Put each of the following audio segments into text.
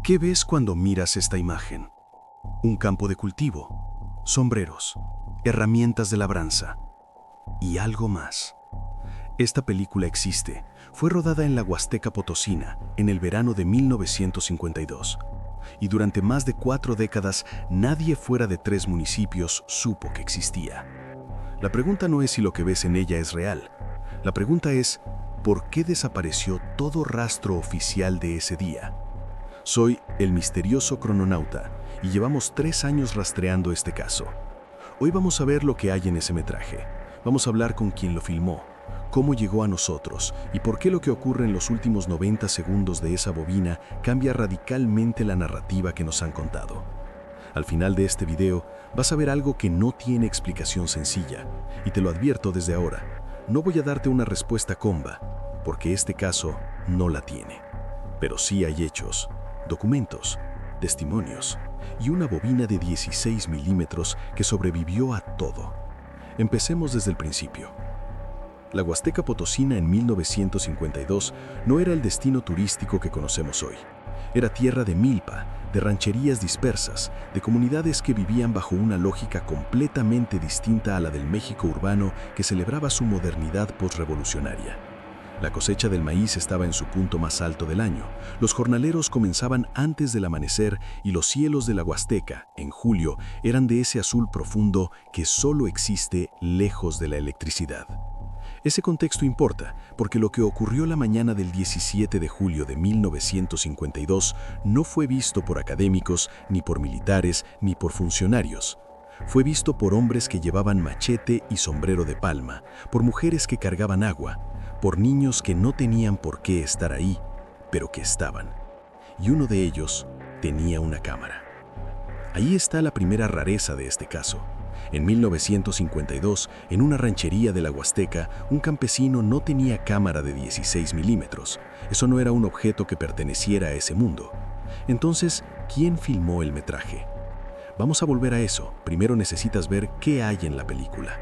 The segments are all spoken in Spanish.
¿Qué ves cuando miras esta imagen? Un campo de cultivo, sombreros, herramientas de labranza y algo más. Esta película existe. Fue rodada en la Huasteca Potosina en el verano de 1952. Y durante más de 4 décadas, nadie fuera de 3 municipios supo que existía. La pregunta no es si lo que ves en ella es real. La pregunta es, ¿por qué desapareció todo rastro oficial de ese día? Soy el misterioso crononauta y llevamos 3 años rastreando este caso. Hoy vamos a ver lo que hay en ese metraje. Vamos a hablar con quien lo filmó, cómo llegó a nosotros y por qué lo que ocurre en los últimos 90 segundos de esa bobina cambia radicalmente la narrativa que nos han contado. Al final de este video vas a ver algo que no tiene explicación sencilla, y te lo advierto desde ahora, no voy a darte una respuesta comba, porque este caso no la tiene. Pero sí hay hechos, documentos, testimonios y una bobina de 16 milímetros que sobrevivió a todo. Empecemos desde el principio. La Huasteca Potosina en 1952 no era el destino turístico que conocemos hoy. Era tierra de milpa, de rancherías dispersas, de comunidades que vivían bajo una lógica completamente distinta a la del México urbano que celebraba su modernidad postrevolucionaria. La cosecha del maíz estaba en su punto más alto del año. Los jornaleros comenzaban antes del amanecer y los cielos de la Huasteca, en julio, eran de ese azul profundo que solo existe lejos de la electricidad. Ese contexto importa, porque lo que ocurrió la mañana del 17 de julio de 1952 no fue visto por académicos, ni por militares, ni por funcionarios. Fue visto por hombres que llevaban machete y sombrero de palma, por mujeres que cargaban agua, por niños que no tenían por qué estar ahí, pero que estaban. Y uno de ellos tenía una cámara. Ahí está la primera rareza de este caso. En 1952, en una ranchería de la Huasteca, un campesino no tenía cámara de 16 milímetros. Eso no era un objeto que perteneciera a ese mundo. Entonces, ¿quién filmó el metraje? Vamos a volver a eso. Primero necesitas ver qué hay en la película.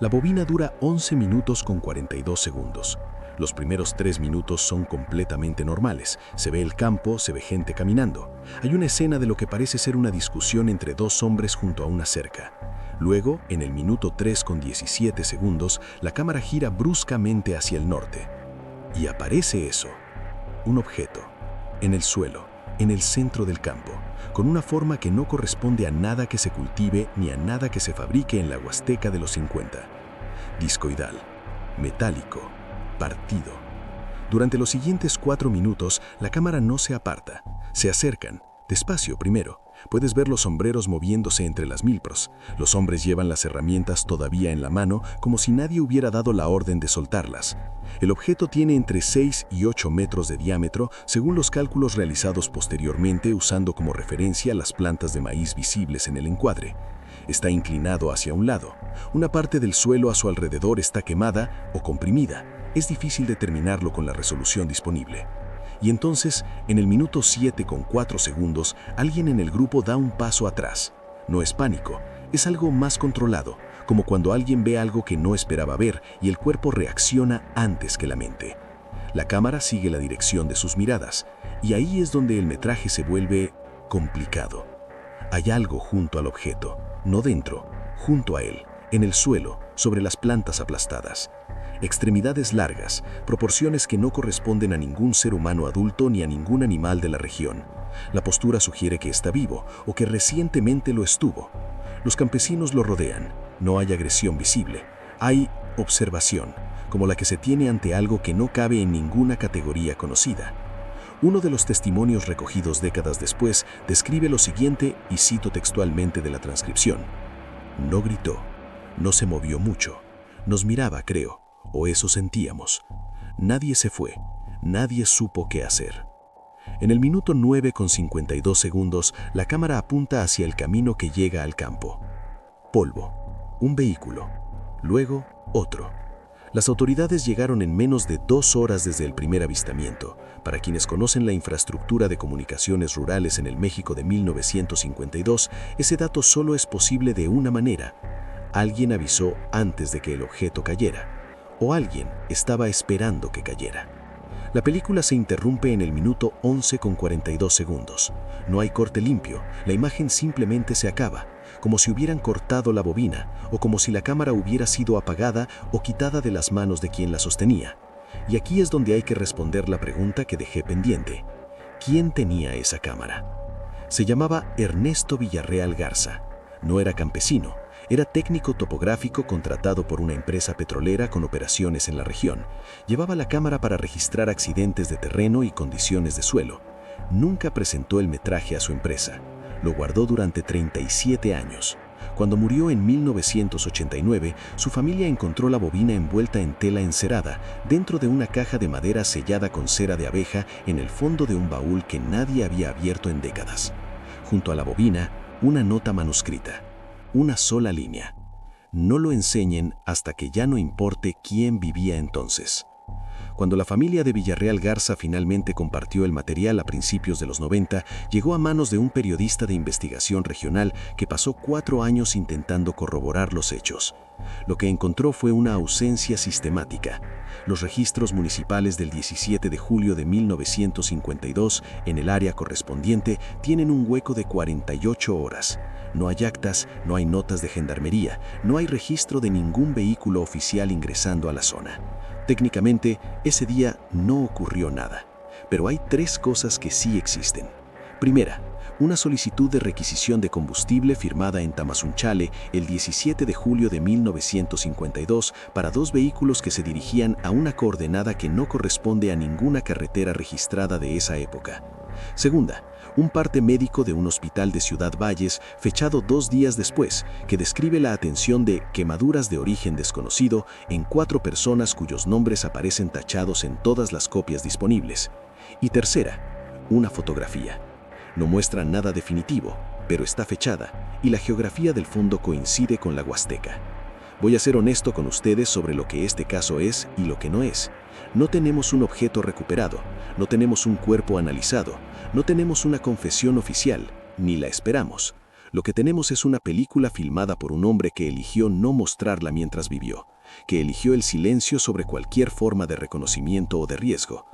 La bobina dura 11 minutos con 42 segundos. Los primeros 3 minutos son completamente normales. Se ve el campo, se ve gente caminando. Hay una escena de lo que parece ser una discusión entre 2 hombres junto a una cerca. Luego, en el minuto 3 con 17 segundos, la cámara gira bruscamente hacia el norte. Y aparece eso, un objeto, en el suelo, en el centro del campo, con una forma que no corresponde a nada que se cultive ni a nada que se fabrique en la Huasteca de los 50. Discoidal, metálico, partido. Durante los siguientes 4 minutos, la cámara no se aparta. Se acercan, despacio primero. Puedes ver los sombreros moviéndose entre las milpros. Los hombres llevan las herramientas todavía en la mano, como si nadie hubiera dado la orden de soltarlas. El objeto tiene entre 6 y 8 metros de diámetro, según los cálculos realizados posteriormente usando como referencia las plantas de maíz visibles en el encuadre. Está inclinado hacia un lado. Una parte del suelo a su alrededor está quemada o comprimida. Es difícil determinarlo con la resolución disponible. Y entonces, en el minuto 7 con 4 segundos, alguien en el grupo da un paso atrás. No es pánico, es algo más controlado, como cuando alguien ve algo que no esperaba ver y el cuerpo reacciona antes que la mente. La cámara sigue la dirección de sus miradas, y ahí es donde el metraje se vuelve complicado. Hay algo junto al objeto, no dentro, junto a él, en el suelo, sobre las plantas aplastadas. Extremidades largas, proporciones que no corresponden a ningún ser humano adulto ni a ningún animal de la región. La postura sugiere que está vivo o que recientemente lo estuvo. Los campesinos lo rodean. No hay agresión visible. Hay observación, como la que se tiene ante algo que no cabe en ninguna categoría conocida. Uno de los testimonios recogidos décadas después describe lo siguiente, y cito textualmente de la transcripción. No gritó, no se movió mucho, nos miraba, creo. O eso sentíamos. Nadie se fue, nadie supo qué hacer. En el minuto 9 con 52 segundos, la cámara apunta hacia el camino que llega al campo. Polvo, un vehículo, luego otro. Las autoridades llegaron en menos de 2 horas desde el primer avistamiento. Para quienes conocen la infraestructura de comunicaciones rurales en el México de 1952, ese dato solo es posible de una manera. Alguien avisó antes de que el objeto cayera. O alguien estaba esperando que cayera. La película se interrumpe en el minuto 11 con 42 segundos. No hay corte limpio, la imagen simplemente se acaba, como si hubieran cortado la bobina o como si la cámara hubiera sido apagada o quitada de las manos de quien la sostenía. Y aquí es donde hay que responder la pregunta que dejé pendiente. ¿Quién tenía esa cámara? Se llamaba Ernesto Villarreal Garza. No era campesino, era técnico topográfico contratado por una empresa petrolera con operaciones en la región. Llevaba la cámara para registrar accidentes de terreno y condiciones de suelo. Nunca presentó el metraje a su empresa. Lo guardó durante 37 años. Cuando murió en 1989, su familia encontró la bobina envuelta en tela encerada, dentro de una caja de madera sellada con cera de abeja en el fondo de un baúl que nadie había abierto en décadas. Junto a la bobina, una nota manuscrita. Una sola línea. No lo enseñen hasta que ya no importe quién vivía entonces. Cuando la familia de Villarreal Garza finalmente compartió el material a principios de los 90, llegó a manos de un periodista de investigación regional que pasó 4 años intentando corroborar los hechos. Lo que encontró fue una ausencia sistemática. Los registros municipales del 17 de julio de 1952 en el área correspondiente tienen un hueco de 48 horas. No hay actas, no hay notas de gendarmería, no hay registro de ningún vehículo oficial ingresando a la zona. Técnicamente, ese día no ocurrió nada, pero hay 3 cosas que sí existen. Primera, una solicitud de requisición de combustible firmada en Tamazunchale el 17 de julio de 1952 para 2 vehículos que se dirigían a una coordenada que no corresponde a ninguna carretera registrada de esa época. Segunda, un parte médico de un hospital de Ciudad Valles fechado 2 días después, que describe la atención de quemaduras de origen desconocido en 4 personas cuyos nombres aparecen tachados en todas las copias disponibles. Y tercera, una fotografía. No muestra nada definitivo, pero está fechada, y la geografía del fondo coincide con la Huasteca. Voy a ser honesto con ustedes sobre lo que este caso es y lo que no es. No tenemos un objeto recuperado, no tenemos un cuerpo analizado, no tenemos una confesión oficial, ni la esperamos. Lo que tenemos es una película filmada por un hombre que eligió no mostrarla mientras vivió, que eligió el silencio sobre cualquier forma de reconocimiento o de riesgo.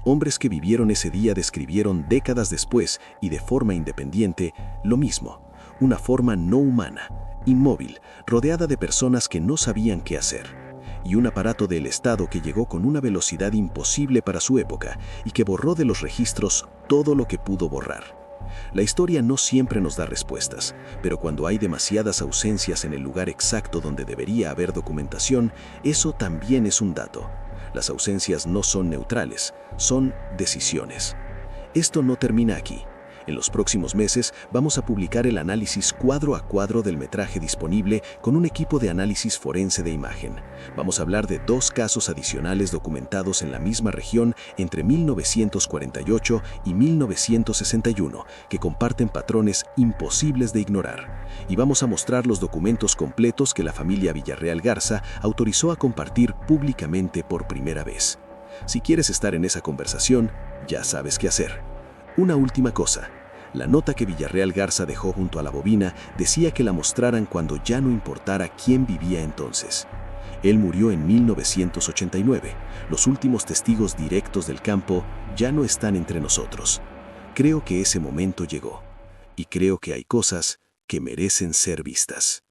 Hombres que vivieron ese día describieron décadas después y de forma independiente lo mismo, una forma no humana, inmóvil, rodeada de personas que no sabían qué hacer. Y un aparato del Estado que llegó con una velocidad imposible para su época y que borró de los registros todo lo que pudo borrar. La historia no siempre nos da respuestas, pero cuando hay demasiadas ausencias en el lugar exacto donde debería haber documentación, eso también es un dato. Las ausencias no son neutrales, son decisiones. Esto no termina aquí. En los próximos meses vamos a publicar el análisis cuadro a cuadro del metraje disponible con un equipo de análisis forense de imagen. Vamos a hablar de 2 casos adicionales documentados en la misma región entre 1948 y 1961, que comparten patrones imposibles de ignorar. Y vamos a mostrar los documentos completos que la familia Villarreal Garza autorizó a compartir públicamente por primera vez. Si quieres estar en esa conversación, ya sabes qué hacer. Una última cosa. La nota que Villarreal Garza dejó junto a la bobina decía que la mostraran cuando ya no importara quién vivía entonces. Él murió en 1989. Los últimos testigos directos del campo ya no están entre nosotros. Creo que ese momento llegó. Y creo que hay cosas que merecen ser vistas.